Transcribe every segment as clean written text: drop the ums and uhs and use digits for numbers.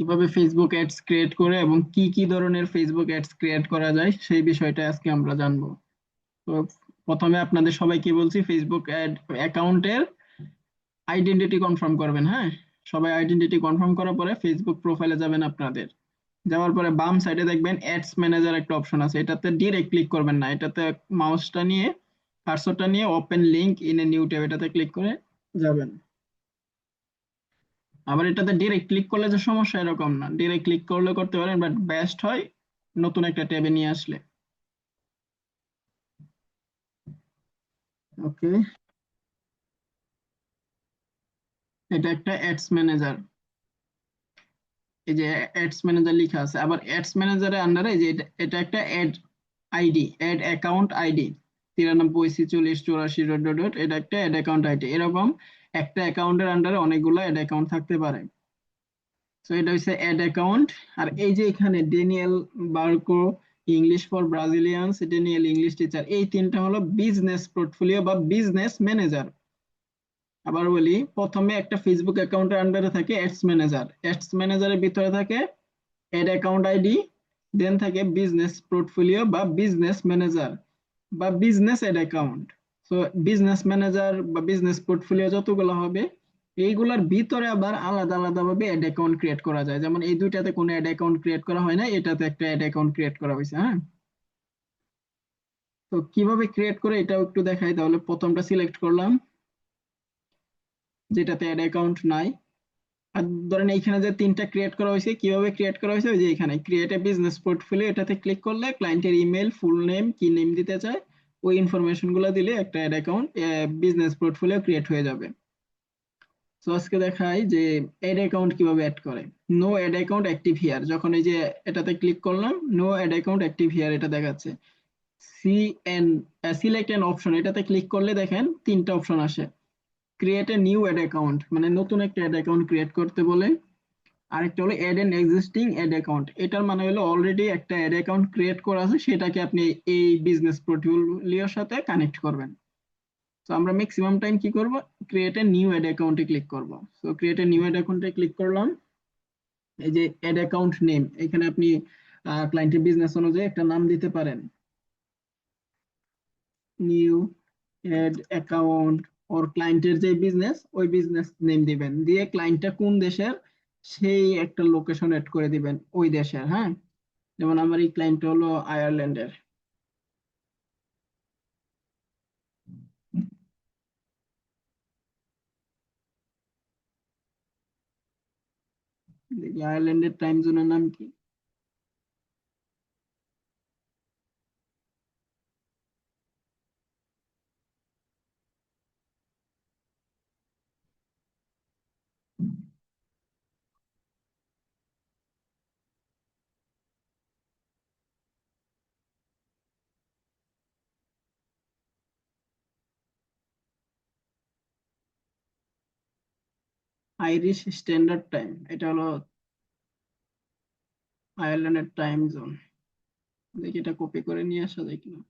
কিভাবে Facebook ads create করে এবং কি কি ধরনের ফেসবুক অ্যাডস ক্রিয়েট করা যায় সেই বিষয়টা আজকে আমরা জানবো। তো প্রথমে আপনাদের সবাইকে বলছি ফেসবুক অ্যাড অ্যাকাউন্টের আইডেন্টিটি কনফার্ম করবেন। হ্যাঁ, সবাই আইডেন্টিটি কনফার্ম করার পরে ফেসবুক প্রোফাইলে যাবেন আপনাদের। যাওয়ার পরে বাম সাইডে দেখবেন অ্যাডস ম্যানেজার একটা অপশন আছে, এটাতে ডিরেক্ট ক্লিক করবেন না, এটাতে মাউসটা নিয়ে কার্সরটা নিয়ে open link in a new tab এটাতে ক্লিক করে যাবেন। আবার এটাতে ডিরেক্ট ক্লিক করলে যে সমস্যা এরকম না, ডিরেক্ট ক্লিক করলে করতে পারেন, বাট বেস্ট হয় নতুন একটা ট্যাবে নিয়ে আসলে। ওকে, এটা একটা অ্যাডস ম্যানেজার। এই যে অ্যাডস ম্যানেজার লেখা আছে, আবার অ্যাডস ম্যানেজারের আন্ডারে যে এটা একটা ad ID, ad account ID 93 46 84 dot dot dot, এটা একটা অ্যাড অ্যাকাউন্ট আইডি। এরকম একটা অ্যাকাউন্টের আন্ডারে অনেকগুলো অ্যাড অ্যাকাউন্ট থাকতে পারে। তো এটা হচ্ছে অ্যাড অ্যাকাউন্ট। আর এই যে এখানে Daniel Barco, English for Brazilians, Daniel English teacher, এই তিনটা হলো বিজনেস পোর্টফোলিও বা বিজনেস ম্যানেজার। আবার বলি, প্রথমে একটা ফেসবুক অ্যাকাউন্টের আন্ডারে থাকে অ্যাডস ম্যানেজার, অ্যাডস ম্যানেজারের ভিতরে থাকে অ্যাড অ্যাকাউন্ট আইডি, দেন থাকে বিজনেস পোর্টফোলিও বা বিজনেস ম্যানেজার বা business ad account. So business manager বা বিজনেস পোর্টফোলিও যতগুলো হবে, এইগুলোর ভিতরে আবার আলাদা আলাদা ভাবে অ্যাড অ্যাকাউন্ট ক্রিয়েট করা যায়। যেমন এই দুইটাতে কোনো অ্যাড অ্যাকাউন্ট ক্রিয়েট করা হয় না, এটাতে একটা অ্যাড অ্যাকাউন্ট ক্রিয়েট করা হয়েছে। হ্যাঁ, তো কিভাবে ক্রিয়েট করে এটাও একটু দেখাই। তাহলে প্রথমটা সিলেক্ট করলাম যেটাতে অ্যাড অ্যাকাউন্ট নাই। আর ধরেন এইখানে যে তিনটা ক্রিয়েট করা হয়েছে, কিভাবে ক্রিয়েট করা হয়েছে, ওই যে এখানে ক্রিয়েট এ বিজনেস পোর্টফোলিও, এটাতে ক্লিক করলে ক্লায়েন্টের ইমেল, ফুল নেম, কি নেম দিতে চায়, ওই ইনফরমেশন গুলো দিলে একটা ad account business portfolio create হয়ে যাবে। তো আজকে দেখাই যে অ্যাড অ্যাকাউন্ট কিভাবে অ্যাড করে। No ad account active here, যখন এই যে এটাতে ক্লিক করলাম, no ad account active here এটা দেখাচ্ছে। See an select an option, এটাতে ক্লিক করলে দেখেন তিনটা অপশন আসে। Create a new ad account, মানে নতুন একটা অ্যাড অ্যাকাউন্ট ক্রিয়েট করতে বলে। আরেকটা হলো add an existing ad account, এটার মানে হলো অলরেডি একটা অ্যাড অ্যাকাউন্ট ক্রিয়েট করা আছে, সেটাকে আপনি এই বিজনেস পোর্টফোলিওর সাথে কানেক্ট করবেন। তো আমরা ম্যাক্সিমাম টাইম কি করব, ক্রিয়েট এ নিউ অ্যাড অ্যাকাউন্টে ক্লিক করব। So create a new ad অ্যাকাউন্টে ক্লিক করলাম। এই যে অ্যাড অ্যাকাউন্ট নেম, এখানে আপনি ক্লায়েন্টের বিজনেস অনুযায়ী একটা নাম দিতে পারেন। নিউ অ্যাড অ্যাকাউন্ট, ওর ক্লায়েন্টের যে বিজনেস ওই বিজনেস নেম দিবেন, দিয়ে ক্লায়েন্টটা কোন দেশের সেই একটা লোকেশন এড করে দিবেন ওই দেশের। হ্যাঁ, যেমন আমার এই ক্লায়েন্ট হলো আয়ারল্যান্ডের। দেখি আয়ারল্যান্ডের টাইম জোনের নাম কি। আইরিশ স্ট্যান্ডার্ড টাইম, এটা হলো আয়ারল্যান্ডের টাইম জোন। দেখি এটা কপি করে নিয়ে আসা যায় কিনা।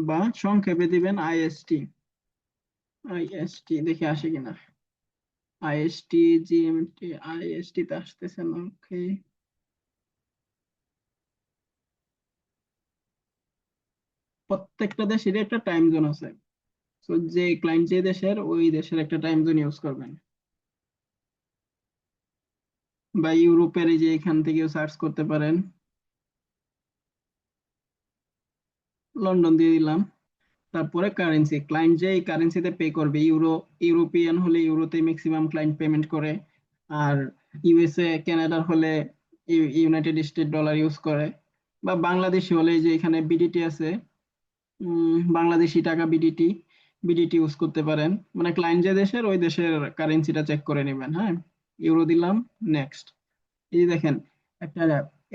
বা সংক্ষেপে দিবেন আইএসটি। আইএসটি দেখি আসে কিনা। আইএসটি, জিএমটি, আইএসটি তে আসতেছে না। ওকে, প্রত্যেকটা দেশের একটা টাইম জোন আছে। তো যে ক্লায়েন্ট যে দেশের, ওই দেশের একটা টাইম জোন ইউজ করবেন। বা ইউরোপের এই যে এখান থেকেও সার্চ করতে পারেন। লন্ডন দিয়ে দিলাম। তারপরে কারেন্সি, ক্লায়েন্ট যে কারেন্সিতে পে করবে, ইউরো, ইউরোপিয়ান হলে ইউরোতে ম্যাক্সিমাম ক্লায়েন্ট পেমেন্ট করে। আর ইউএসএ কানাডার হলে ইউনাইটেড স্টেট ডলার ইউজ করে। বা বাংলাদেশি হলে এই যে এখানে বিডিটি আছে, বাংলাদেশি টাকা, বিডিটি, বিডিটি ইউজ করতে পারেন। মানে ক্লায়েন্ট যে দেশের ওই দেশের কারেন্সিটা চেক করে নেবেন। হ্যাঁ, ইউরো দিলাম, নেক্সট। এই যে দেখেন একটা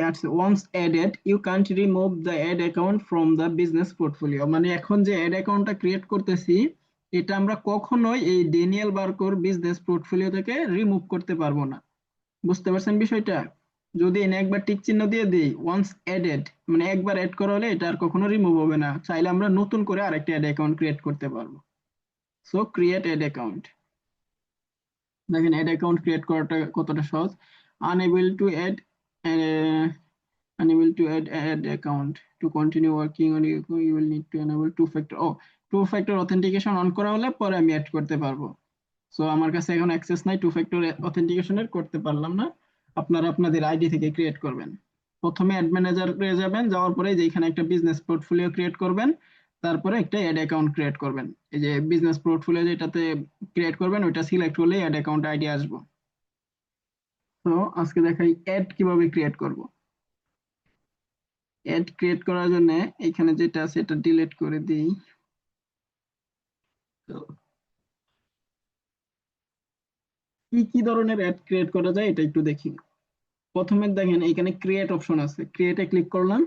ads once added you can't remove the ad account from the business portfolio, মানে এখন যে অ্যাড অ্যাকাউন্টটা ক্রিয়েট করতেছি, এটা আমরা কখনোই এই ডেনিয়েল বার্কোর বিজনেস পোর্টফোলিও থেকে রিমুভ করতে পারবো না। বুঝতে পারছেন বিষয়টা? যদি এনে একবার টিক চিহ্ন দিয়ে দিই, ওয়ান্স অ্যাডেড মানে একবার অ্যাড করা হলে এটা আর কখনো রিমুভ হবে না, চাইলে আমরা নতুন করে আরেকটা অ্যাড অ্যাকাউন্ট ক্রিয়েট করতে পারবো। So create ad account. দেখেন অ্যাড অ্যাকাউন্ট ক্রিয়েট করাটা কতটা সহজ। Unable to add unable to add account to continue working on you will need to enable two factor two factor authentication on করা হলে পরে আমি অ্যাড করতে পারবো। সো আমার কাছে এখন অ্যাক্সেস নাই, টু ফ্যাক্টর অথেন্টিকেশনের করতে পারলাম না। আপনারা আপনাদের আইডি থেকে ক্রিয়েট করবেন। প্রথমে অ্যাড ম্যানেজারে যাবেন, যাওয়ার পরে যেখানে একটা বিজনেস পোর্টফোলিও ক্রিয়েট করবেন, তারপরে একটা অ্যাড অ্যাকাউন্ট ক্রিয়েট করবেন। এই যে বিজনেস পোর্টফোলিও যেটাতে ক্রিয়েট করবেন ওইটা সিলেক্ট করলে অ্যাড অ্যাকাউন্ট আইডি আসবো। তো আজকে দেখাই অ্যাড কিভাবে ক্রিয়েট করব। অ্যাড ক্রিয়েট করার জন্য এখানে যেটা আছে এটা ডিলিট করে দিই। তো কি কি ধরনের অ্যাড ক্রিয়েট করা যায় এটা একটু দেখি। প্রথমে দেখেন এখানে ক্রিয়েট অপশন আছে, ক্রিয়েটে ক্লিক করলাম।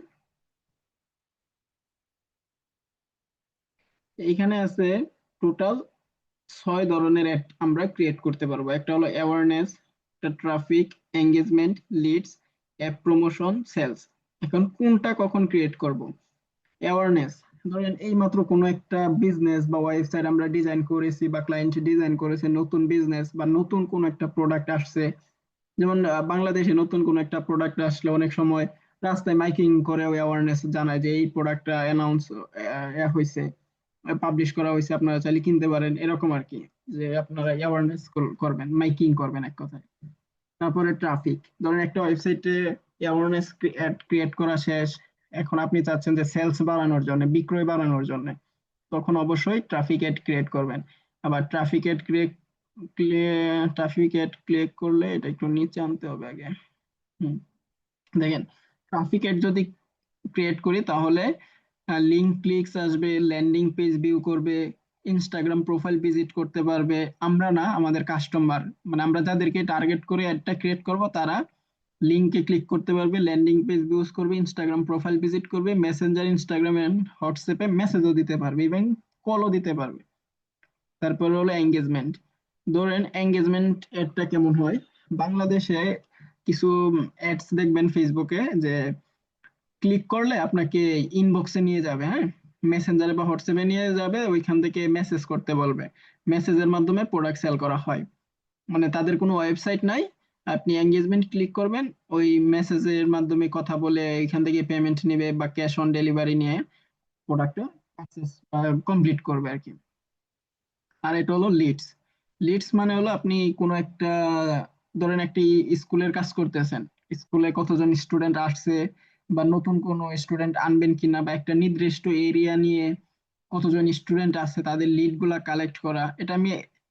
এইখানে আছে টোটাল 6 ধরনের অ্যাড আমরা ক্রিয়েট করতে পারবো। একটা হলো অ্যাওয়ারনেস, একটা traffic, engagement, leads, app promotion, sales. এখন কোনটা কখন ক্রিয়েট করব? অ্যাওয়ারনেস, ধরেন এই মাত্র কোনো একটা বিজনেস বা ওয়েবসাইট আমরা ডিজাইন করেছি বা ক্লায়েন্ট ডিজাইন করেছে, নতুন বিজনেস বা নতুন কোনো একটা প্রোডাক্ট আসছে। যেমন বাংলাদেশে নতুন কোনো একটা প্রোডাক্ট আসলে অনেক সময় রাস্তায় মাইকিং করে অ্যাওয়ারনেস জানায় যে এই প্রোডাক্টটা অ্যানাউন্স হয়েছে, পাবলিশ করা হয়েছে, আপনারা চাইলে কিনতে পারেন, এরকম আর কি। যে আপনারা অ্যাওয়ারনেস করবেন, মাইকিং করবেন এক কথায়। তারপরে ট্রাফিক, ধরেন একটা ওয়েবসাইটে অ্যাওয়ারনেস ক্রিয়েট করা শেষ, এখন আপনি চাচ্ছেন যে সেলস বাড়ানোর জন্য, বিক্রয় বাড়ানোর জন্য, তখন অবশ্যই ট্রাফিক অ্যাড ক্রিয়েট করবেন। আবার ট্রাফিক অ্যাড ক্লিক করলে এটা একটু নিচে আনতে হবে আগে। হুম, দেখেন ট্রাফিক অ্যাড যদি ক্রিয়েট করি তাহলে লিঙ্ক ক্লিকস আসবে, ল্যান্ডিং পেজ ভিউ করবে, ইনস্টাগ্রাম প্রোফাইল ভিজিট করতে পারবে। আমরা না, আমাদের কাস্টমার, মানে আমরা যাদেরকে টার্গেট করে অ্যাডটা ক্রিয়েট করব তারা লিঙ্কে ক্লিক করতে পারবে, ল্যান্ডিং পেজ ভিউজ করবে, ইনস্টাগ্রাম প্রোফাইল ভিজিট করবে, মেসেঞ্জার, ইনস্টাগ্রাম এন্ড হোয়াটসঅ্যাপে মেসেজও দিতে পারবে, ইভেন কলও দিতে পারবে। তারপরে হলো এঙ্গেজমেন্ট। ধরেন এঙ্গেজমেন্ট অ্যাডটা কেমন হয়, বাংলাদেশে কিছু অ্যাডস দেখবেন ফেসবুকে যে ক্লিক করলে আপনাকে ইনবক্সে নিয়ে যাবে, হ্যাঁ, মেসেঞ্জারে বা হোয়াটসঅ্যাপে নিয়ে যাবে, ওইখান থেকে মেসেজ করতে বলবে। মেসেজের মাধ্যমে প্রোডাক্ট সেল করা হয়, মানে তাদের কোনো ওয়েবসাইট নাই, আপনি এঙ্গেজমেন্ট ক্লিক করবেন, ওই মেসেজের মাধ্যমে কথা বলে এখান থেকে পেমেন্ট নেবে বা ক্যাশ অন ডেলিভারি নিয়ে প্রোডাক্টটা অ্যাক্সেস কমপ্লিট করবে আর কি। আর এটা হলো লিডস। লিডস মানে হলো আপনি কোনো একটা, ধরেন একটি স্কুলের কাজ করতেছেন, স্কুলে কতজন স্টুডেন্ট আসছে বা নতুন কোনো স্টুডেন্ট আনবেন কিনা, বা একটা নির্দিষ্ট এরিয়া নিয়ে কতজন স্টুডেন্ট আছে তাদের লিড গুলা কালেক্ট করা। এটা আমি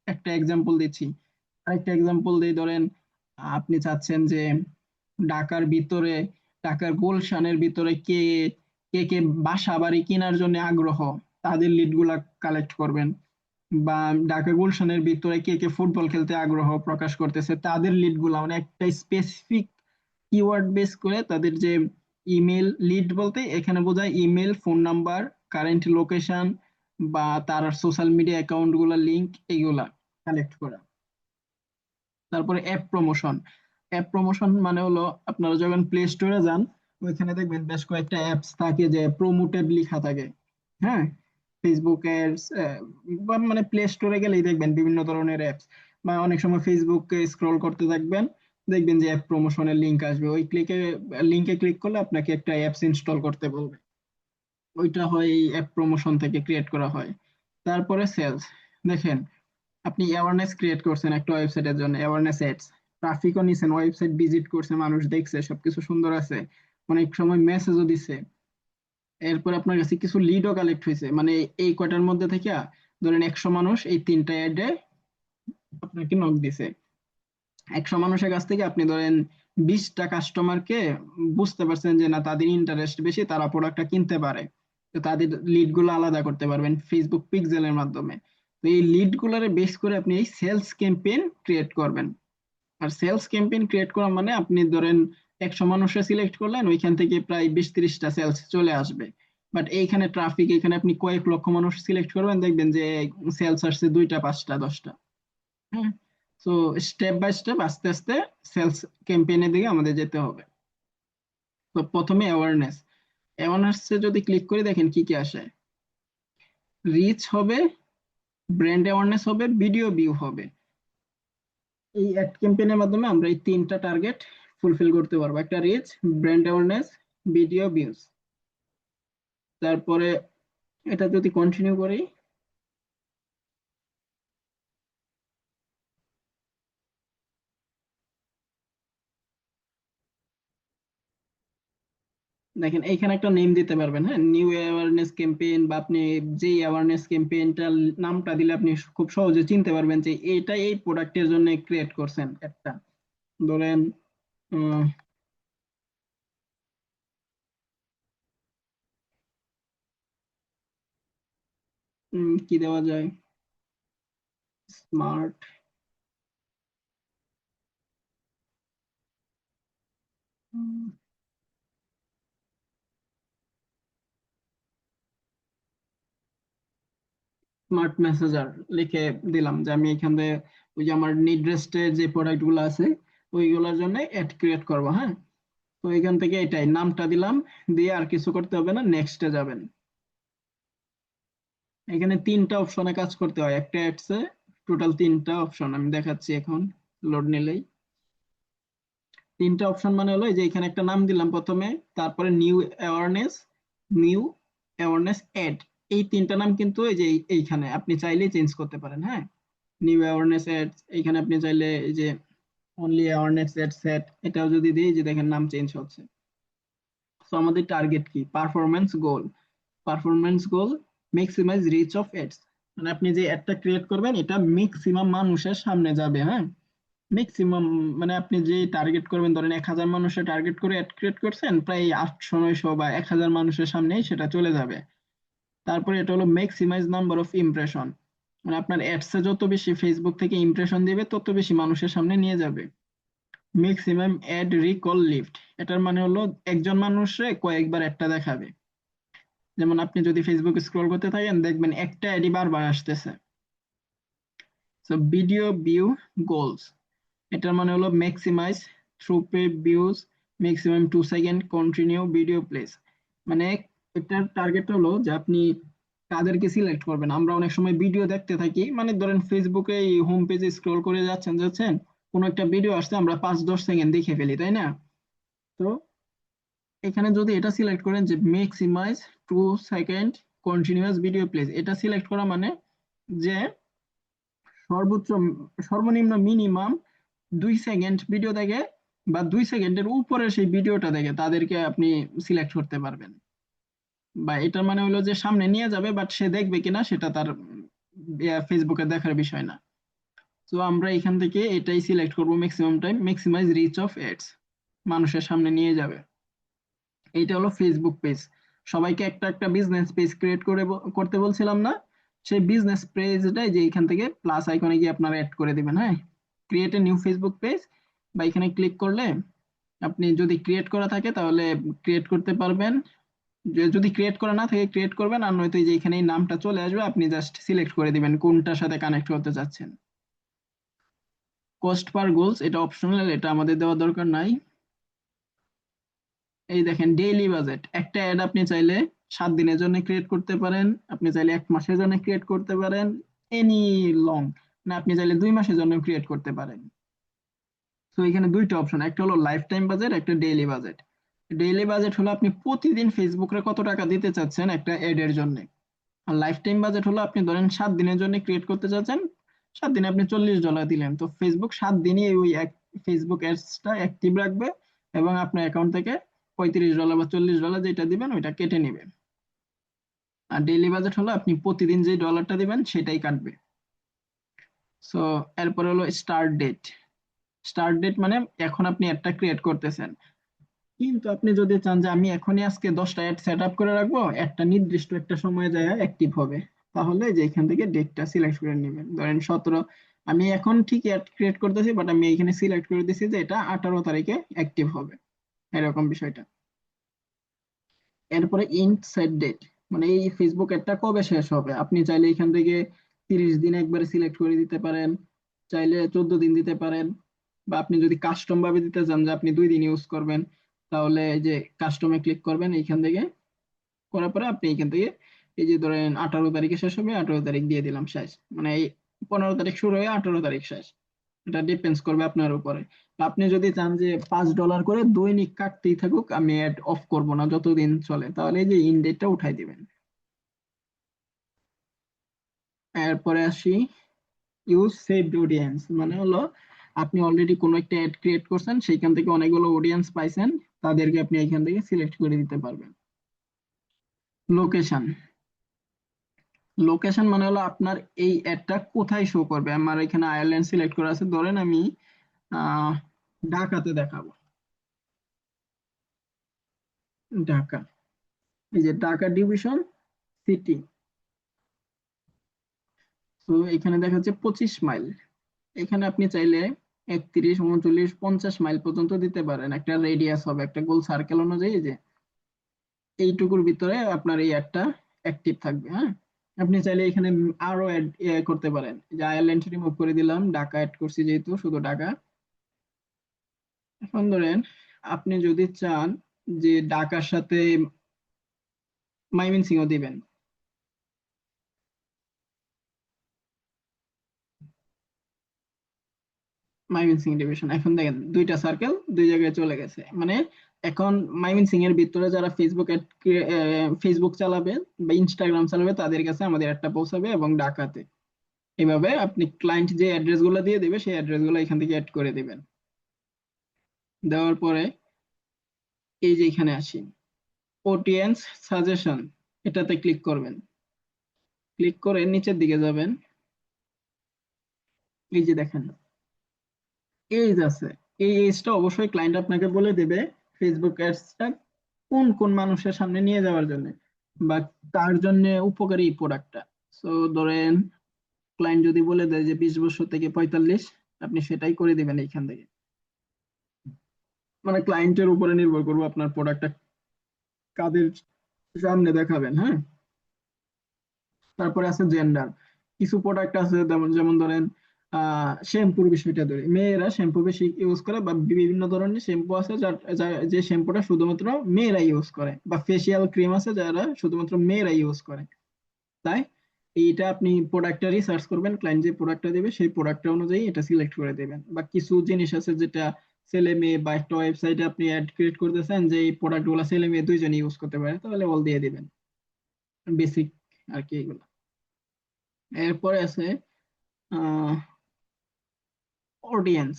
একটা এক্সাম্পল দিচ্ছি। আরেকটা এক্সাম্পল দিই, ধরেন আপনি চাচ্ছেন যে ঢাকার ভিতরে, ঢাকার গুলশানের ভিতরে কে কে কে বাসা বাড়ি কেনার জন্য আগ্রহ, তাদের লিড গুলা কালেক্ট করবেন। বা ঢাকা গুলশানের ভিতরে কে কে ফুটবল খেলতে আগ্রহ প্রকাশ করতেছে, তাদের লিড গুলা, মানে একটা স্পেসিফিক কিওয়ার্ড বেস করে তাদের যে ইমেল, লিড বলতে এখানে বোঝায় email, phone number, current location বা তার সোশ্যাল মিডিয়া অ্যাকাউন্ট গুলা লিংক, এইগুলা কালেক্ট করা। তারপরে অ্যাপ প্রমোশন। অ্যাপ প্রমোশন মানে হলো আপনারা যখন প্লে স্টোরে যান, ওইখানে দেখবেন বেশ কয়েকটা অ্যাপস থাকে যে প্রমোটেড লেখা থাকে, হ্যাঁ, ফেসবুকের বা মানে প্লে স্টোরে গেলেই দেখবেন বিভিন্ন ধরনের অ্যাপস। বা অনেক সময় ফেসবুকে স্ক্রল করতে থাকবেন, দেখবেন যে অ্যাপ প্রমোশনের লিংক আসবে, ওই লিংকে ক্লিক করলে আপনাকে একটা অ্যাপস ইনস্টল করতে বলবে, ওইটা হয় এই অ্যাপ প্রমোশন থেকে ক্রিয়েট করা হয়। তারপরে সেলস, দেখেন আপনি অ্যাওয়ারনেস ক্রিয়েট করছেন একটা ওয়েবসাইটের জন্য, অ্যাওয়ারনেস এডস, ট্রাফিকও নিছেন, ওয়েবসাইট ভিজিট করছে, মানুষ দেখছে, সবকিছু সুন্দর আছে, অনেক সময় মেসেজও দিছে, এরপর আপনার কাছে কিছু লিডও কালেক্ট হয়েছে, মানে এই কয়টার মধ্যে থেকে ধরেন 100 মানুষ এই 3টা অ্যাডে আপনাকে নক দিছে। 100 মানুষের কাছ থেকে আপনি ধরেন 20টা কাস্টমারকে বুঝতে পারছেন যে না তাদের ইন্টারেস্ট বেশি, তারা প্রোডাক্টটা কিনতে পারে, তো তাদের লিড গুলো আলাদা করতে পারবেন ফেসবুক পিক্সেলের মাধ্যমে। তো এই লিড গুলারে বেস করে আপনি এই সেলস ক্যাম্পেইন ক্রিয়েট করবেন। আর সেলস ক্যাম্পেইন ক্রিয়েট করা মানে আপনি ধরেন 100 মানুষে সিলেক্ট করলেন, ওইখান থেকে প্রায় 20-30টা সেলস চলে আসবে। বাট এইখানে ট্রাফিক, এখানে আপনি কয়েক লক্ষ মানুষ সিলেক্ট করবেন, দেখবেন যে সেলস আসছে 2টা, 5টা, 10টা। হ্যাঁ, তো স্টেপ বাই স্টেপ আস্তে আস্তে সেলস ক্যাম্পেইনের দিকে আমাদের যেতে হবে। তো প্রথমে অ্যাওয়ারনেস, অ্যাওয়ারনেসে যদি ক্লিক করে দেখেন কি কি আসে, রিচ হবে, ব্র্যান্ড অ্যাওয়ারনেস হবে, ভিডিও ভিউ হবে। এই অ্যাড ক্যাম্পেইনের মাধ্যমে আমরা এই তিনটা টার্গেট ফুলফিল করতে পারবো, একটা reach, brand awareness, video views. তারপরে এটা যদি কন্টিনিউ করি, দেখেন এইখানে একটা নেম দিতে পারবেন, হ্যাঁ, নিউ অ্যাওয়ারনেস ক্যাম্পেইন, বা আপনি যেই অ্যাওয়ারনেস ক্যাম্পেইনটার নামটা দিলে আপনি খুব সহজে চিনতে পারবেন যে এটা এই প্রোডাক্টের জন্য ক্রিয়েট করছেন একটা। ধরেন উম, কি দেওয়া যায়, স্মার্ট স্মার্ট মেসেজার লিখে দিলাম যে আমি এখান থেকে ওই যে আমার নিড রেস্টের যে প্রোডাক্ট গুলো আছে ওইগুলোর জন্য অ্যাড ক্রিয়েট করবো, হ্যাঁ। তো এখান থেকে এটাই নামটা দিলাম, দিয়ে আর কিছু করতে হবে না, নেক্সটে যাবেন। এখানে তিনটা অপশনে কাজ করতে হয় একটা অ্যাডসে, টোটাল তিনটা অপশন আমি দেখাচ্ছি এখন, লোড নিলেই। তিনটা অপশন মানে হলো এই যে এখানে একটা নাম দিলাম প্রথমে, তারপরে নিউ অ্যাওয়ারনেস অ্যাড। এই তিনটা নাম কিন্তু এই যে এইখানে আপনি চাইলে চেঞ্জ করতে পারেন, হ্যাঁ। নিউ অ্যাওয়ারনেস অ্যাড, এখানে আপনি চাইলে এই যে অনলি অ্যাওয়ারনেস অ্যাড সেট, এটাও যদি দিই, যে দেখেন নাম চেঞ্জ হচ্ছে। সো আমাদের টার্গেট কি, performance goal maximise reach of ads. মানে আপনি যে অ্যাডটা ক্রিয়েট করবেন এটা ম্যাক্সিমাম মানুষের সামনে যাবে, হ্যাঁ। ম্যাক্সিমাম মানে আপনি যে টার্গেট করবেন, ধরেন 1,000 মানুষের টার্গেট করে অ্যাড ক্রিয়েট করছেন, প্রায় 800 900 বা 1,000 মানুষের সামনেই সেটা চলে যাবে। তারপরে এটা হলো ম্যাক্সিমাইজ নাম্বার অফ ইমপ্রেশন, মানে আপনার অ্যাডসে যত বেশি ফেসবুক থেকে ইমপ্রেশন দিবে তত বেশি মানুষের সামনে নিয়ে যাবে। ম্যাক্সিমাম অ্যাড রিকল লিফট, এটার মানে হলো একজন মানুষে কয়েকবার একটা দেখাবে। যেমন আপনি যদি ফেসবুক স্ক্রল করতে থাকেন দেখবেন একটা অ্যাডই বারবার আসতেছে। সো ভিডিও ভিউ গোলস, এটার মানে হলো maximise throughput views, maximum 2 second continue video plays. মানে এটার টার্গেট হলো যে আপনি কাদেরকে সিলেক্ট করবেন। আমরা অনেক সময় ভিডিও দেখতে থাকি, মানে ধরেন ফেসবুকে হোম পেজে স্ক্রল করে যাচ্ছেন যাচ্ছেন, কোনো একটা ভিডিও আসছে, আমরা 5 10 সেকেন্ড দেখে ফেলি, তাই না? তো এখানে যদি এটা সিলেক্ট করেন যে maximise 2 second continuous video plays, এটা সিলেক্ট করা মানে যে সর্বোচ্চ সর্বনিম্ন মিনিমাম 2 সেকেন্ড ভিডিও দেখে, বা 2 সেকেন্ডের উপরে সেই ভিডিওটা দেখে তাদেরকে আপনি সিলেক্ট করতে পারবেন। বা এটার মানে হলো যে সামনে নিয়ে যাবে, বাট সে দেখবে কিনা সেটা তার ফেসবুকে দেখার বিষয় না। তো আমরা এখান থেকে এটাই সিলেক্ট করব, maximum time maximise reach of ads, মানুষের সামনে নিয়ে যাবে। এইটা হলো ফেসবুক পেজ। সবাইকে একটা একটা বিজনেস পেজ ক্রিয়েট করতে বলছিলাম না, সেই বিজনেস পেজটাই যে এখান থেকে প্লাস আইকনে গিয়ে আপনারা অ্যাড করে দিবেন, হ্যাঁ। Create a new Facebook page, বা এখানে ক্লিক করলে আপনি যদি ক্রিয়েট করা থাকে তাহলে ক্রিয়েট করতে পারবেন। যদি ক্রিয়েট করা না থাকে ক্রিয়েট করবেন, আর নয়তো এই যে এখানে এই নামটা চলে আসবে, আপনি জাস্ট সিলেক্ট করে দিবেন কোনটার সাথে কানেক্ট করতে চাচ্ছেন। কস্ট পার গোলস এটা অপশনাল, এটা আমাদের দেওয়া দরকার নাই। এই দেখেন ডেইলি বাজেট, একটা অ্যাড আপনি চাইলে 7 দিনের জন্য ক্রিয়েট করতে পারেন, আপনি চাইলে 1 মাসের জন্য ক্রিয়েট করতে পারেন, এনি লং, না আপনি চাইলে 2 মাসের জন্য ক্রিয়েট করতে পারেন। তো এখানে দুইটা অপশন, একটা হলো লাইফ টাইম বাজেট, একটা ডেইলি বাজেট। ডেইলি বাজেট হলো আপনি প্রতিদিন ফেসবুকে কত টাকা দিতে চাচ্ছেন একটা অ্যাড এর জন্য। আর লাইফ টাইম বাজেট হলো আপনি ধরেন 7 দিনের জন্য ক্রিয়েট করতে চাচ্ছেন, 7 দিনে আপনি $40 দিলেন, তো ফেসবুক 7 দিনই ওই এক ফেসবুক অ্যাডসটা অ্যাক্টিভ রাখবে, এবং আপনার অ্যাকাউন্ট থেকে $35 বা $40 যেটা দিবেন ওইটা কেটে নিবে। আর ডেইলি বাজেট হলো আপনি প্রতিদিন যে ডলারটা দিবেন সেটাই কাটবে। সো এরপরে হলো স্টার্ট ডেট মানে এখন আপনি একটা ক্রিয়েট করতেছেন, কিন্তু আপনি যদি চান যে আমি এখনই আজকে 10টা অ্যাড সেট আপ করে রাখবো, একটা নির্দিষ্ট একটা সময়ে যায় অ্যাক্টিভ হবে, তাহলে যে এখান থেকে ডেটটা সিলেক্ট করে নেবেন, ধরেন 17। আমি এখন ঠিক অ্যাড ক্রিয়েট করতেছি, বাট আমি এখানে সিলেক্ট করে দিছি যে এটা 18 তারিখে অ্যাক্টিভ হবে, এরকম বিষয়টা। এরপরে ইন্ট সেট ডেট, মানে এই ফেসবুক অ্যাডটা কবে শেষ হবে, আপনি চাইলে এখান থেকে 30 দিন একবারে সিলেক্ট করে দিতে পারেন, চাইলে 14 দিন দিতে পারেন, বা আপনি যদি কাস্টম ভাবে দিতে চান যে আপনি 2 দিন ইউজ করবেন, তাহলে এই যে কাস্টমে ক্লিক করবেন এইখান থেকে, করার পরে আপনি এখান থেকে এই যে ধরেন 18 তারিখে শেষ হবে, 18 তারিখ দিয়ে দিলাম শেষ, মানে এই 15 তারিখ শুরু হয়ে 18 তারিখ শেষ। এটা ডিপেন্ডস করবে আপনার উপরে। আপনি যদি চান যে $5 করে দৈনিক কাটতেই থাকুক, আমি অ্যাড অফ করব না যতদিন চলে, তাহলে এই যে ইন ডেটটা উঠাই দিবেন। এরপরে আসি ইউজ সেভড অডিয়েন্স, মানে হলো আপনি অলরেডি কোনো একটা অ্যাড ক্রিয়েট করছেন, সেইখান থেকে অনেকগুলো অডিয়েন্স পাইছেন, তাদেরকে আপনি এখান থেকে সিলেক্ট করে দিতে পারবেন। লোকেশন, লোকেশন মানে হলো আপনার এই অ্যাডটা কোথায় শো করবে। আমার এখানে আয়ারল্যান্ড সিলেক্ট করা আছে, ধরেন আমি আহ ঢাকাতে দেখাবো, ঢাকা, এই যে ঢাকা ডিভিশন সিটি। তো এখানে দেখা যাচ্ছে 25 মাইল, এখানে আপনি চাইলে 31, 39, 50 মাইল পর্যন্ত দিতে পারেন, একটা রেডিয়াস হবে, একটা গোল সার্কেল অনুযায়ী যে এইটুকুর ভিতরে আপনার এই অ্যাডটা অ্যাক্টিভ থাকবে। হ্যাঁ, আপনি চাইলে এখানে আরো অ্যাড করতে পারেন, যে আয়ারল্যান্ড রিমুভ করে দিলাম, ঢাকা অ্যাড করছি যেহেতু শুধু ঢাকা। এখন ধরেন আপনি যদি চান যে ঢাকার সাথে ময়মনসিংহ দিবেন, ময়মনসিংহ ডিভিশন, এখন দেখেন দুইটা সার্কেল দুই জায়গায় চলে গেছে, মানে এখন ময়মনসিংহ এর ভিতরে যারা ফেসবুক চালাবে বা ইনস্টাগ্রাম চালাবে তাদের কাছে আমাদের একটা পৌঁছাবে, এবং ঢাকাতে। এভাবে আপনি ক্লায়েন্ট যে অ্যাড্রেস গুলো দিয়ে দেবে সেই অ্যাড্রেস গুলো এখান থেকে অ্যাড করে দিবেন। দেওয়ার পরে এই যে এখানে আসি অডিয়েন্স সাজেশন, এটাতে ক্লিক করবেন। ক্লিক করে নিচের দিকে যাবেন, এই যে দেখেন এজ আছে, এই এজটা অবশ্যই ক্লায়েন্ট আপনাকে বলে দেবে ফেসবুক অ্যাডসটা কোন কোন মানুষের সামনে নিয়ে যাওয়ার জন্য বা তার জন্য উপকারী প্রোডাক্টটা। সো ধরেন ক্লায়েন্ট যদি বলে দেয় যে 20 বছর থেকে 45, আপনি সেটাই করে দিবেন এইখান থেকে। মানে ক্লায়েন্টের উপরে নির্ভর করবে আপনার প্রোডাক্টটা কাদের সামনে দেখাবেন। হ্যাঁ, তারপরে আছে জেন্ডার, কিছু প্রোডাক্ট আছে যেমন যেমন ধরেন শ্যাম্পুর বিষয়টা ধরে, মেয়েরা শ্যাম্পু বেশি ইউজ করে, বা বিভিন্ন ধরনের শ্যাম্পু আছে যে শ্যাম্পুটা শুধুমাত্র মেয়েরা ইউজ করে, বা ফেসিয়াল ক্রিম আছে যারা শুধুমাত্র মেয়েরা ইউজ করে। তাই এইটা আপনি প্রোডাক্টটা রিসার্চ করবেন, ক্লায়েন্ট যে প্রোডাক্টটা দেবে সেই প্রোডাক্টটা অনুযায়ী এটা সিলেক্ট করে দেবেন। বা কিছু জিনিস আছে যেটা ছেলে মেয়ে, বা একটা ওয়েবসাইটে আপনি অ্যাড ক্রিয়েট করতেছেন যে এই প্রোডাক্ট গুলো ছেলে মেয়ে দুইজনে ইউজ করতে পারে, তাহলে অল দিয়ে দিবেন, বেসিক আর কি এগুলো। এরপরে আছে অডিয়েন্স,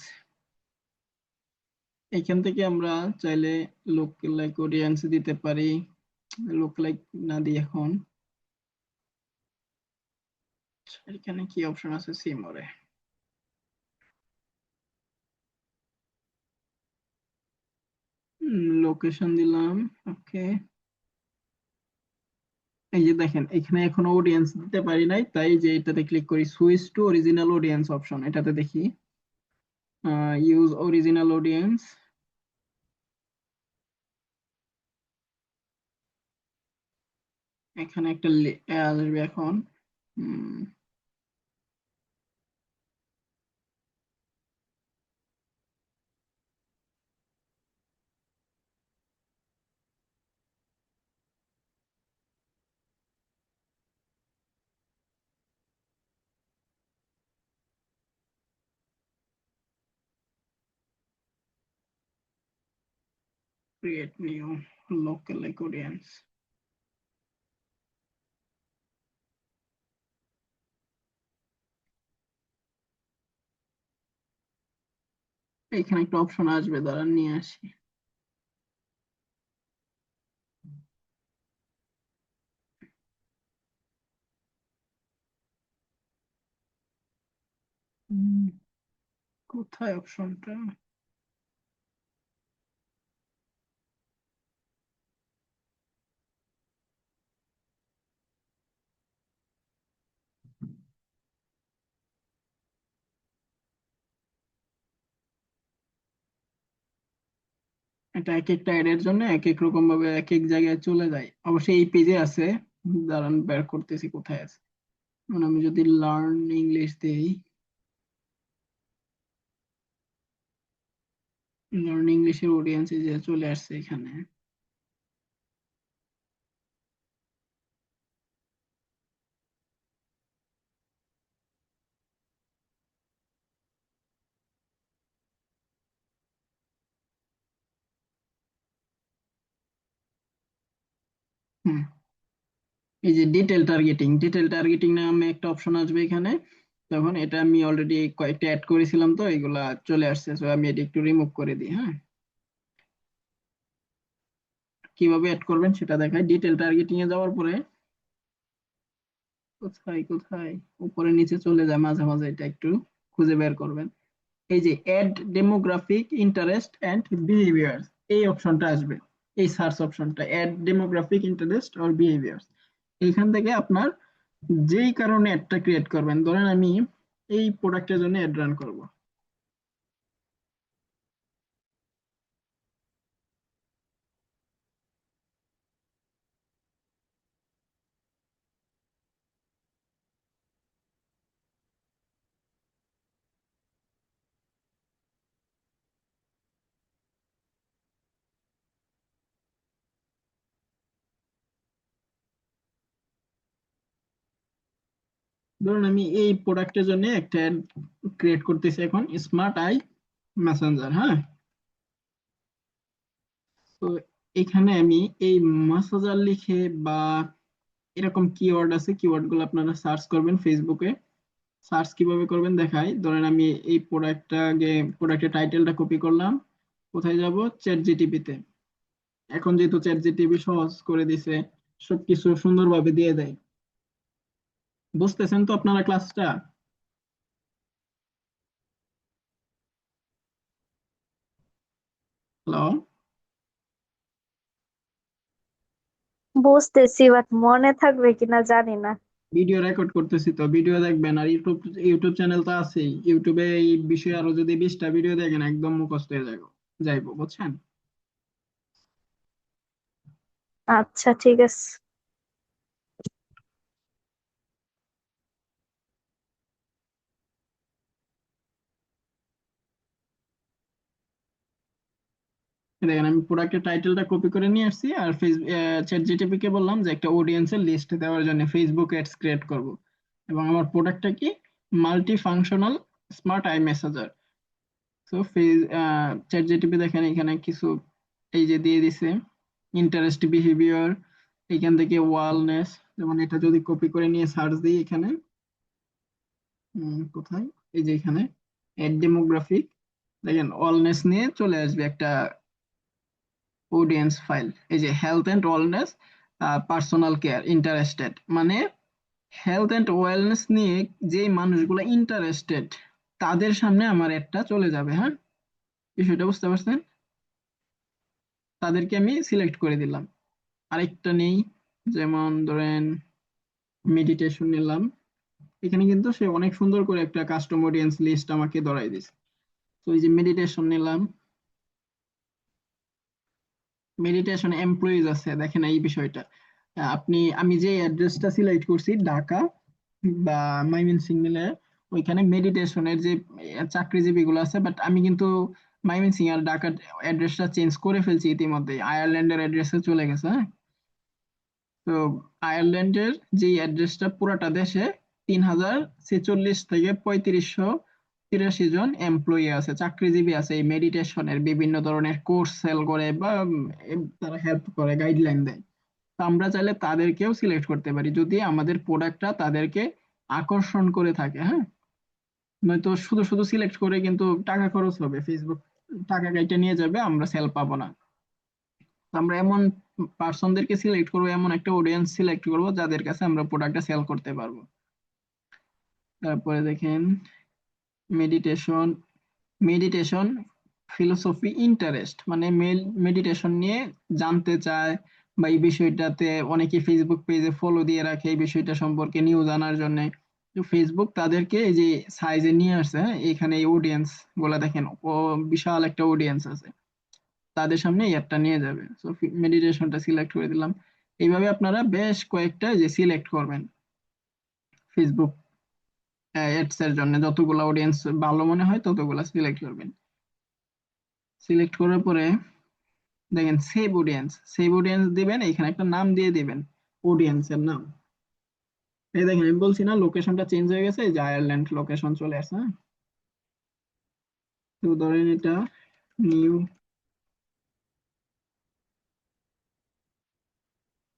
এখান থেকে আমরা চাইলে লোক লাইক অডিয়েন্স দিতে পারি, লোক লাইক না দিই এখন। এখানে কি অপশন আছে সিমরে, লোকেশন দিলাম, ওকে। এই যে দেখেন এখানে এখনো অডিয়েন্স দিতে পারি নাই, তাই যে এটাতে ক্লিক করি, switch to original audience option, এটাতে দেখি ইউজ অরিজিনাল অডিয়েন্স। এখানে একটা আসবে এখন, create new local like audience. এখানে একটা অপশন আসবে, দাঁড়ান নিয়ে আসি। উম, কোথায় অপশনটা, এটা এক একটা অ্যাড এর জন্য এক এক রকম ভাবে এক এক জায়গায় চলে যায়, অবশ্যই এই পেজে আছে, দাঁড়ান বের করতেছি কোথায় আছে। মানে আমি যদি লার্ন ইংলিশ দেই, লার্ন ইংলিশের অডিয়েন্স যে চলে আসছে এখানে। হুম, এই যে ডিটেল টার্গেটিং নামে একটা অপশন আসবে এখানে। তখন এটা আমি অলরেডি কয়েকটা অ্যাড করেছিলাম, তো এগুলা চলে আসছে, তো আমি এটা একটু রিমুভ করে দিই। হ্যাঁ, কিভাবে অ্যাড করবেন সেটা দেখাই। ডিটেল টার্গেটিং এ যাওয়ার পরে কোথায় কোথায় উপরে নিচে চলে যায় মাঝে মাঝে, এটা একটু খুঁজে বের করবেন। এই যে add demographic interest and behaviours, এই অপশনটা আসবে। এই সার্চ অপশনটা add demographic interest or behaviours, এইখান থেকে আপনার যেই কারণে অ্যাডটা ক্রিয়েট করবেন, ধরেন আমি এই প্রোডাক্টের জন্য অ্যাড রান করব। ধরুন আমি এই প্রোডাক্টের জন্য একটা অ্যাড ক্রিয়েট করতেছি এখন, স্মার্ট আই মেসেঞ্জার। হ্যাঁ, তো এখানে আমি এই মেসেঞ্জার লিখে বা এরকম কিওয়ার্ড আছে, কিওয়ার্ড গুলো আপনারা সার্চ করবেন ফেসবুকে। সার্চ কিভাবে করবেন দেখাই। ধরেন আমি এই প্রোডাক্টের টাইটেলটা কপি করলাম, কোথায় যাব, চ্যাট জিটিপি তে। এখন যেহেতু চ্যাট জিটিপি সহজ করে দিছে, সবকিছু সুন্দরভাবে দিয়ে দেয়। বুঝতেছেন তো আপনারা ক্লাসটা? হ্যালো, বুঝতেছি, বাট মনে থাকবে কিনা জানি না। ভিডিও রেকর্ড করতেছি তো, ভিডিও দেখবেন। আর ইউটিউব ইউটিউব চ্যানেল তো আছেই, ইউটিউবে এই বিষয়ে আরো যদি 20টা ভিডিও দেখেন একদম মুখস্থ হয়ে যাবে, যাইবো, বুঝছেন? আচ্ছা, ঠিক আছে। দেখেন আমি প্রোডাক্টের টাইটেলটা কপি করে নিয়ে আসছি, আর চ্যাট জিটিপি কে বললাম যে একটা অডিয়েন্সের লিস্ট দেওয়ার জন্য ফেসবুক অ্যাডস ক্রিয়েট করব। এবং আমার প্রোডাক্টটা কি, multi functional smart I massager. তো চ্যাট জিটিপি দেখেন এখানে কিছু এই যে দিয়ে দিছে, ইন্টারেস্ট, বিহেভিয়ার, এখান থেকে ওয়ালনেস। যেমন এটা যদি কপি করে নিয়ে সার্চ দিই এখানে, কোথায়, এই যে এখানে এড ডেমোগ্রাফিক, দেখেন ওয়ালনেস নিয়ে চলে আসবে একটা অডিয়েন্স ফাইল। এই যে health and wellness, personal care, interested, মানে হেলথ এন্ড ওয়েলনেস নিয়ে যে মানুষগুলো ইন্টারেস্টেড তাদের সামনে আমার একটা চলে যাবে। হ্যাঁ, বিষয়টা বুঝতে পারছেন? তাদেরকে আমি সিলেক্ট করে দিলাম। আরেকটা নেই, যেমন ধরেন মেডিটেশন নিলাম। এখানে কিন্তু সে অনেক সুন্দর করে একটা কাস্টম অডিয়েন্স লিস্ট আমাকে ধরাই দিছে। তো এই যে মেডিটেশন নিলাম, মেডিটেশন এমপ্লয়িজ আছে, দেখেন এই বিষয়টা। আমি যে অ্যাড্রেসটা সিলেক্ট করছি ঢাকা বা ময়মনসিংহ মিলে, ওইখানে মেডিটেশনের যে চাকরিজীবী গুলো আছে, বাট আমি কিন্তু ময়মনসিংহ আর ঢাকার অ্যাড্রেসটা চেঞ্জ করে ফেলছি ইতিমধ্যে, আয়ারল্যান্ডের অ্যাড্রেসে চলে গেছে। হ্যাঁ, তো আয়ারল্যান্ডের যে অ্যাড্রেসটা পুরাটা দেশে 3046 থেকে 3583 জন এমপ্লয়ি আছে, চাকরিজীবী আছে, এই মেডিটেশনের বিভিন্ন ধরনের কোর্স সেল করে বা তারা হেল্প করে, গাইডলাইন দেয়। তো আমরা চাইলে তাদেরকেও সিলেক্ট করতে পারি যদি আমাদের প্রোডাক্টটা তাদেরকে আকর্ষণ করে থাকে। হ্যাঁ, নয়তো শুধু শুধু সিলেক্ট করে কিন্তু টাকা খরচ হবে, ফেসবুক টাকা কাইটা নিয়ে যাবে, আমরা সেল পাবো না। তো আমরা এমন পার্সনদেরকে সিলেক্ট করবো, এমন একটা অডিয়েন্স সিলেক্ট করবো যাদের কাছে আমরা প্রোডাক্টটা সেল করতে পারবো। তারপরে দেখেন মেডিটেশন, মেডিটেশন ফিলোসফি ইন্টারেস্ট, মানে মেডিটেশন নিয়ে জানতে চায়, বা এই বিষয়টাতে অনেকে ফেসবুক পেজে ফলো দিয়ে রাখে এই বিষয়টা সম্পর্কে নিউজ জানার জন্য। তো ফেসবুক তাদেরকে এই যে সাইজে নিয়ে আসছে। হ্যাঁ, এখানে এই অডিয়েন্স গুলা দেখেন, ও বিশাল একটা অডিয়েন্স আছে, তাদের সামনে এই অ্যাডটা নিয়ে যাবে। সো মেডিটেশনটা সিলেক্ট করে দিলাম। এইভাবে আপনারা বেশ কয়েকটা যে সিলেক্ট করবেন ফেসবুক অ্যাডস এর জন্য, যতগুলো অডিয়েন্স ভালো মনে হয় ততগুলো সিলেক্ট করবেন। সিলেক্ট করার পরে দেখেন সেভ অডিয়েন্স দিবেন, এখানে একটা নাম দিয়ে দিবেন, অডিয়েন্সের নাম। এই দেখেন আমি বলছি না লোকেশনটা চেঞ্জ হয়ে গেছে, এই যে আয়ারল্যান্ড লোকেশন চলে আসছে। হ্যাঁ, তো ধরেন এটা নিউ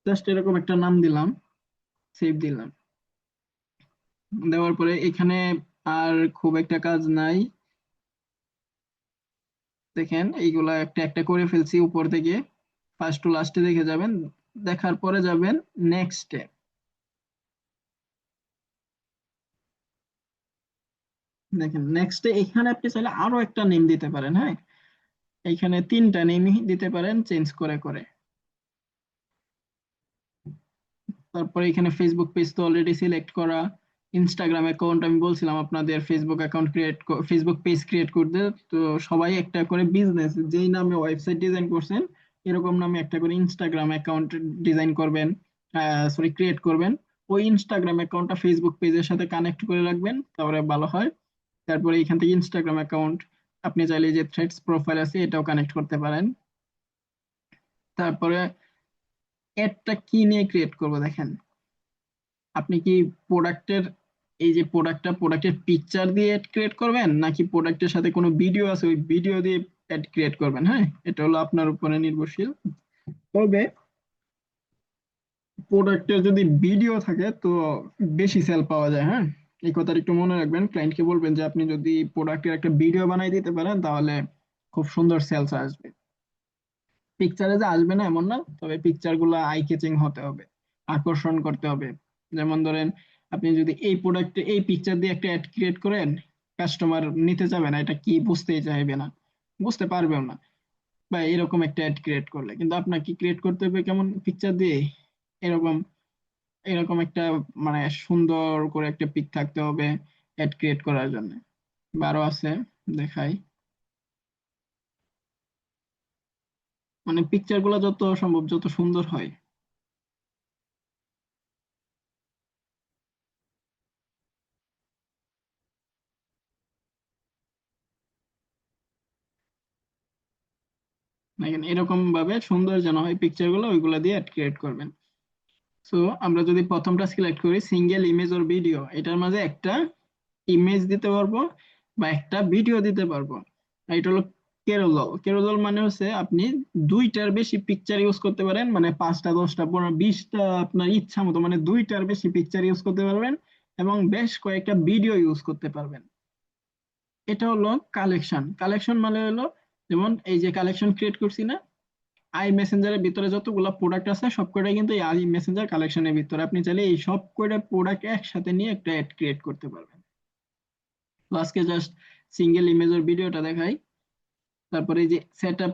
জাস্ট এরকম একটা নাম দিলাম, সেভ দিলাম। দেওয়ার পরে এখানে আর খুব একটা কাজ নাই। দেখেন এইগুলা একটা একটা করে ফেলছি উপর থেকে, ফার্স্ট টু লাস্টে দেখে যাবেন। দেখার পরে যাবেন নেক্সটে। দেখেন নেক্সটে এখানে আপনি চাইলে আরো একটা নেম দিতে পারেন, হ্যাঁ। এইখানে তিনটা নেমই দিতে পারেন চেঞ্জ করে করে। তারপরে এখানে ফেসবুক পেজ তো অলরেডি সিলেক্ট করা। ইনস্টাগ্রাম অ্যাকাউন্ট আমি বলছিলাম আপনাদের Facebook account Facebook page create করতে। তো সবাই একটা করে বিজনেস যেই নামে ওয়েবসাইট ডিজাইন করছেন এরকম নামে একটা করে ইনস্টাগ্রাম অ্যাকাউন্ট ডিজাইন করবেন, সরি ক্রিয়েট করবেন। ওই ইনস্টাগ্রাম অ্যাকাউন্টটা ফেসবুক পেজের সাথে কানেক্ট করে রাখবেন, তাহলে ভালো হয়। তারপরে এখান থেকে ইনস্টাগ্রাম অ্যাকাউন্ট আপনি চাইলে যে থ্রেডস প্রোফাইল আছে এটাও কানেক্ট করতে পারেন। তারপরে অ্যাডটা কি নিয়ে ক্রিয়েট করবো দেখেন। আপনি কি প্রোডাক্টের, এই যে প্রোডাক্টের পিকচার দিয়ে অ্যাড ক্রিয়েট করবেন, নাকি প্রোডাক্টের সাথে কোনো ভিডিও আছে ওই ভিডিও দিয়ে অ্যাড ক্রিয়েট করবেন, হ্যাঁ। এটা হলো আপনার উপরে নির্ভরশীল। তবে প্রোডাক্টের যদি ভিডিও থাকে তো বেশি সেল পাওয়া যায়, হ্যাঁ। এই কথাটা একটু মনে রাখবেন, ক্লায়েন্টকে বলবেন যে আপনি যদি প্রোডাক্টের একটা ভিডিও বানাই দিতে পারেন তাহলে খুব সুন্দর সেলস আসবে। পিকচারে যে আসবে না এমন না, তবে পিকচার গুলো আই ক্যাচিং হতে হবে, আকর্ষণ করতে হবে। যেমন ধরেন আপনি যদি এই প্রোডাক্টে এই পিকচার দিয়ে একটা অ্যাড ক্রিয়েট করেন, কাস্টমার নিতে যাবে না, এটা কি বুঝতেই চাইবে না, বুঝতে পারবেও না। বা এরকম একটা অ্যাড ক্রিয়েট করলে কিন্তু আপনাকে ক্রিয়েট করতে হবে কেমন পিকচার দিয়ে, এরকম এরকম একটা মানে সুন্দর করে একটা পিক থাকতে হবে অ্যাড ক্রিয়েট করার জন্য। বারো আছে, দেখাই। মানে পিকচার গুলো যত সম্ভব যত সুন্দর হয়। দেখেন এরকম ভাবে সুন্দর যেন হয় পিকচার গুলো, ওইগুলো দিয়ে অ্যাড ক্রিয়েট করবেন। সো আমরা যদি প্রথমটা সিলেক্ট করি সিঙ্গেল ইমেজ ওর ভিডিও, এটার মাঝে একটা ইমেজ দিতে পারবো বা একটা ভিডিও দিতে পারবো। আর এটা হলো কেরোজল। কেরোজল মানে হচ্ছে আপনি দুইটার বেশি পিকচার ইউজ করতে পারেন, মানে 5টা 10টা 15 20টা আপনার ইচ্ছা মতো, মানে দুইটার বেশি পিকচার ইউজ করতে পারবেন এবং বেশ কয়েকটা ভিডিও ইউজ করতে পারবেন। এটা হলো কালেকশন। কালেকশন মানে হলো যেমন এই যে কালেকশন ক্রিয়েট করছি না, আই মেসেঞ্জারের ভিতরে যতগুলো প্রোডাক্ট আছে সবকটাই কিন্তু এই আই মেসেঞ্জার কালেকশনের ভিতরে। আপনি চাইলে এই সব কয়টা প্রোডাক্ট একসাথে নিয়ে একটা অ্যাড ক্রিয়েট করতে পারবেন। তো আজকে জাস্ট সিঙ্গেল ইমেজের ভিডিওটা দেখাই। তারপরে এই যে সেট আপ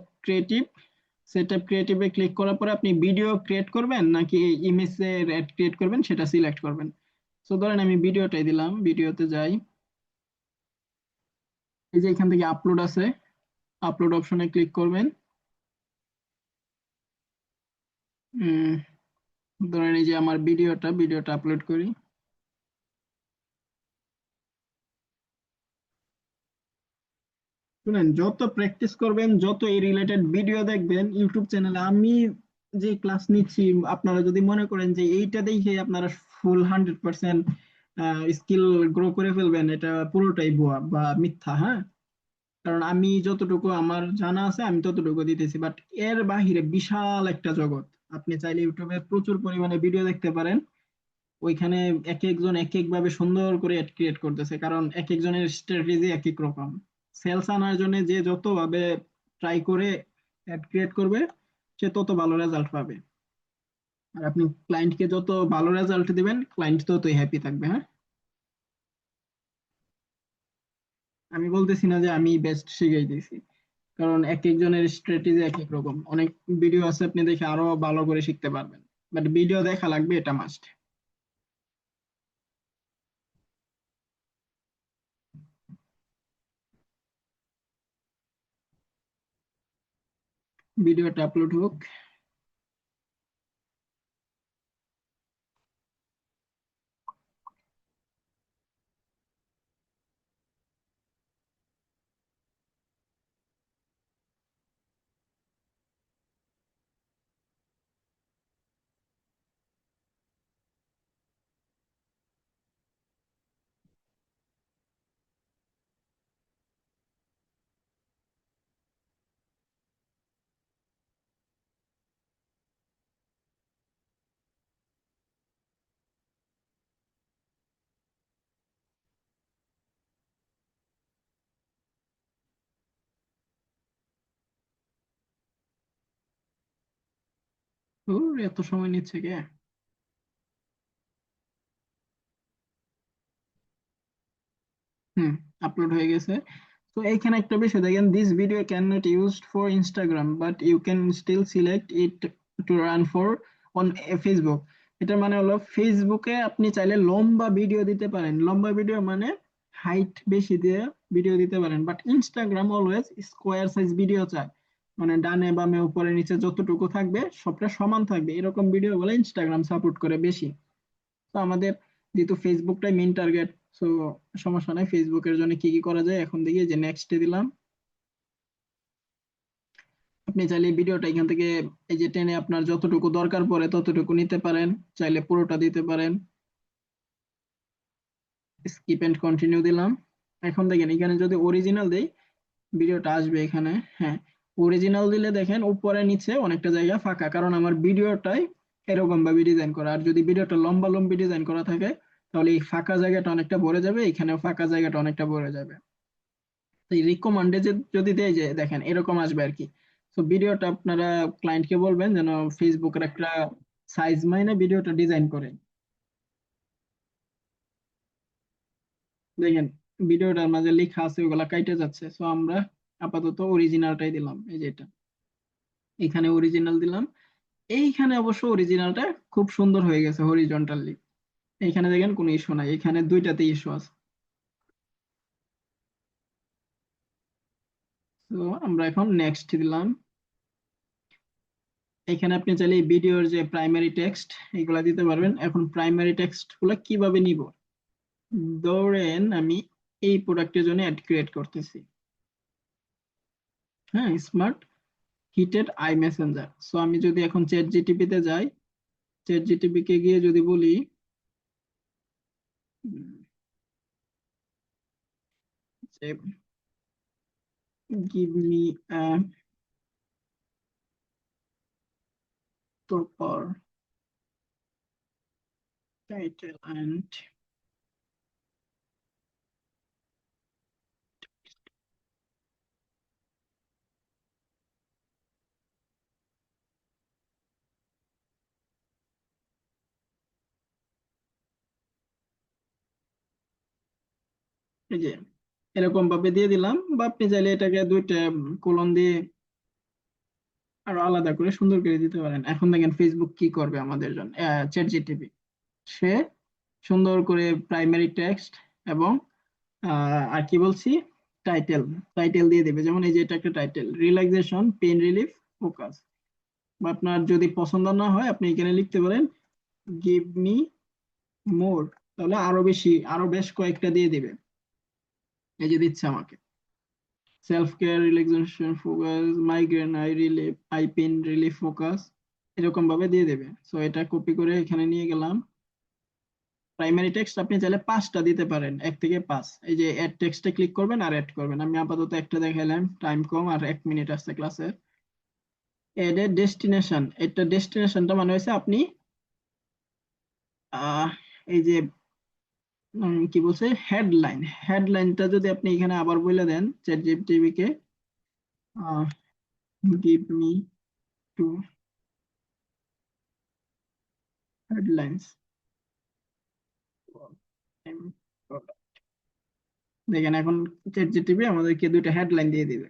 ক্রিয়েটিভে ক্লিক করার পরে আপনি ভিডিও ক্রিয়েট করবেন নাকি ইমেজের অ্যাড ক্রিয়েট করবেন সেটা সিলেক্ট করবেন। তো ধরেন আমি ভিডিওটাই দিলাম, ভিডিওতে যাই। এই যে এখান থেকে আপলোড আছে, আপলোড অপশনে ক্লিক করবেন। উম, ধরেন এই যে আমার ভিডিওটা আপলোড করি। শুনেন, যত প্র্যাকটিস করবেন যত এই রিলেটেড ভিডিও দেখবেন ইউটিউব চ্যানেলে, আমি যে ক্লাস নিচ্ছি, আপনারা যদি মনে করেন যে এইটা দেখে আপনারা ফুল 100% স্কিল গ্রো করে ফেলবেন, এটা পুরোটাই ভুয়া বা মিথ্যা, হ্যাঁ। কারণ আমি যতটুকু আমার জানা আছে আমি ততটুকু দিতেছি, বাট এর বাহিরে বিশাল একটা জগৎ। আপনি চাইলে ইউটিউবে প্রচুর পরিমাণে ভিডিও দেখতে পারেন। ওইখানে এক একজন এক এক ভাবে সুন্দর করে অ্যাড ক্রিয়েট করতেছে, কারণ এক একজনের স্ট্র্যাটেজি এক এক রকম। সেলস আনার জন্য যে যত ভাবে ট্রাই করে অ্যাড ক্রিয়েট করবে সে তত ভালো রেজাল্ট পাবে। আর আপনি ক্লায়েন্টকে যত ভালো রেজাল্ট দিবেন ক্লায়েন্ট ততই হ্যাপি থাকবে, হ্যাঁ। আমি বলতেছি না যে আমি বেস্ট শিখাই দিয়েছি, কারণ এক একজনের স্ট্র্যাটেজি এক এক রকম। অনেক ভিডিও আছে আপনি দেখে আরো ভালো করে শিখতে পারবেন, বাট ভিডিও দেখা লাগবে, এটা মাস্ট। ভিডিওটা আপলোড হোক। এত সময় নিচ্ছে কে? হুম, আপলোড হয়ে গেছে। তো এইখানে একটা বিষয় দেখেন, this video can not used for Instagram but you can still select it to run for on Facebook. এটা মানে হলো ফেসবুকে আপনি চাইলে লম্বা ভিডিও দিতে পারেন, লম্বা ভিডিও মানে হাইট বেশি দিয়ে ভিডিও দিতে পারেন, but Instagram always square size video চায়, মানে ডানে বামে উপরে নিচে যতটুকু থাকবে সবটা সমান থাকবে, এরকম ভিডিও বলে ইনস্টাগ্রাম সাপোর্ট করে বেশি। তো আমাদের যেহেতু ফেসবুকটাই মেইন টার্গেট, সো সমস্যা নাই। ফেসবুকের জন্য কি কি করা যায় এখন দেখি, যে নেক্সটে দিলাম। আপনি চাইলে ভিডিওটা এখান থেকে এই যে টেনে আপনার যতটুকু দরকার পড়ে ততটুকু নিতে পারেন, চাইলে পুরোটা দিতে পারেন। স্কিপ এন্ড কন্টিনিউ দিলাম। এখন দেখেন এখানে যদি অরিজিনাল দেই ভিডিওটা আসবে এখানে। হ্যাঁ, অরিজিনাল দিলে দেখেন উপরে নিচে অনেকটা জায়গা ফাঁকা, কারণ আমার ভিডিওটাই এরকম ভাবে ডিজাইন করা। আর যদি ভিডিওটা লম্বা লম্বি ডিজাইন করা থাকে তাহলে এই ফাঁকা জায়গাটা অনেকটা ভরে যাবে, এখানেও ফাঁকা জায়গাটা অনেকটা ভরে যাবে। তো এই রিকমান্ডে যে যদি দেয়, যে দেখেন এরকম আসবে আর কি। তো ভিডিওটা আপনারা ক্লায়েন্টকে বলবেন যেন ফেসবুকের একটা সাইজ মাইনে ভিডিওটা ডিজাইন করে। দেখেন ভিডিওটার মাঝে লেখা আছে ওগুলা কাইটে যাচ্ছে, সো আমরা আপাতত অরিজিনালটাই দিলাম, এই যে এটা এখানে অরিজিনাল দিলাম। এইখানে অবশ্য অরিজিনালটা খুব সুন্দর হয়ে গেছে হরিজন্টালি। এইখানে দেখেন কোনো ইস্যু নাই, এখানে দুইটাতে ইস্যু আছে। তো আমরা এখন নেক্সট দিলাম। এখানে আপনি চাইলে এই ভিডিওর যে প্রাইমারি টেক্সট এগুলা দিতে পারবেন। এখন প্রাইমারি টেক্সট গুলা কিভাবে নিব, ধরেন আমি এই প্রোডাক্টের জন্য অ্যাড ক্রিয়েট করতেছি। হ্যাঁ, smart heated I Messenger. So আমি যদি এখন চ্যাট জিটিপি তে যাই, চ্যাট জিটিপি কে গিয়ে যদি বলি যে give me a proper title and এই যে এরকম ভাবে দিয়ে দিলাম। বা আপনি চাইলে এটাকে দুইটা কোলন দিয়ে আরো আলাদা করে সুন্দর করে দিতে পারেন। এখন দেখেন ফেসবুক কি করবে আমাদের জন্য, চ্যাট জিটিপি সে সুন্দর করে প্রাইমারি টেক্সট এবং আর কি বলছি, টাইটেল টাইটেল দিয়ে দেবে। যেমন এই যে এটা একটা title, relaxation pain relief focus. বা আপনার যদি পছন্দ না হয় আপনি এখানে লিখতে পারেন গিভ মি মোর, তাহলে আরো বেশি, আরো বেশ কয়েকটা দিয়ে দিবে। এই যে দিচ্ছে আমাকে self care relaxation focus, migraine I relief, I pain relief focus, এরকম ভাবে দিয়ে দেবে। সো এটা কপি করে এখানে নিয়ে গেলাম। প্রাইমারি টেক্সট আপনি চাইলে 5টা দিতে পারেন, 1 থেকে 5। এই যে অ্যাড টেক্সটে ক্লিক করবেন আর অ্যাড করবেন। আমি আপাতত একটা দেখাইলাম, টাইম কম আর 1 মিনিট আসছে ক্লাসে। এড এ ডেস্টিনেশন, এটা ডেস্টিনেশনটা মানে হয়েছে আপনি আহ এই যে কি বলছে হেডলাইন, হেডলাইনটা যদি আপনি এখানে আবার বলে দেন চ্যাট জিপিটি কে গিভ মি টু হেডলাইন্স, দেখেন এখন চ্যাট জিপিটি আমাদেরকে দুইটা হেডলাইন দিয়ে দিবে।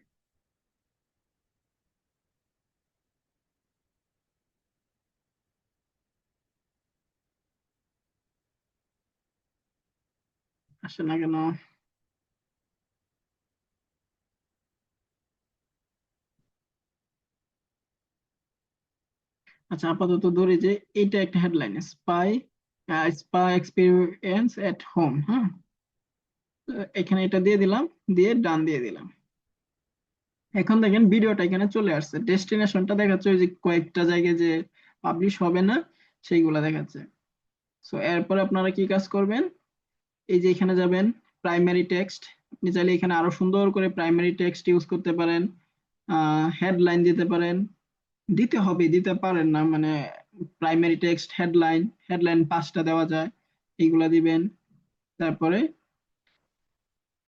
আসে না কেন? আচ্ছা আপাতত ধরি যে এটা একটা headline, spy spa experience at home. হ্যাঁ, তো এখানে এটা দিয়ে দিলাম, দিয়ে ডান দিয়ে দিলাম। এখন দেখেন ভিডিওটা এখানে চলে আসছে, ডেস্টিনেশনটা দেখাচ্ছে ওই যে কয়েকটা জায়গায় যে পাবলিশ হবে না সেইগুলা দেখাচ্ছে। সো এরপর আপনারা কি কাজ করবেন, এই যে এখানে যাবেন প্রাইমারি টেক্সট। আপনি চাইলে এখানে আরো সুন্দর করে প্রাইমারি টেক্সট ইউজ করতে পারেন, হেডলাইন দিতে পারেন, দিতে হবে দিতে পারেন না মানে প্রাইমারি টেক্সট হেডলাইন, হেডলাইন 5টা দেওয়া যায়, এইগুলা দিবেন। তারপরে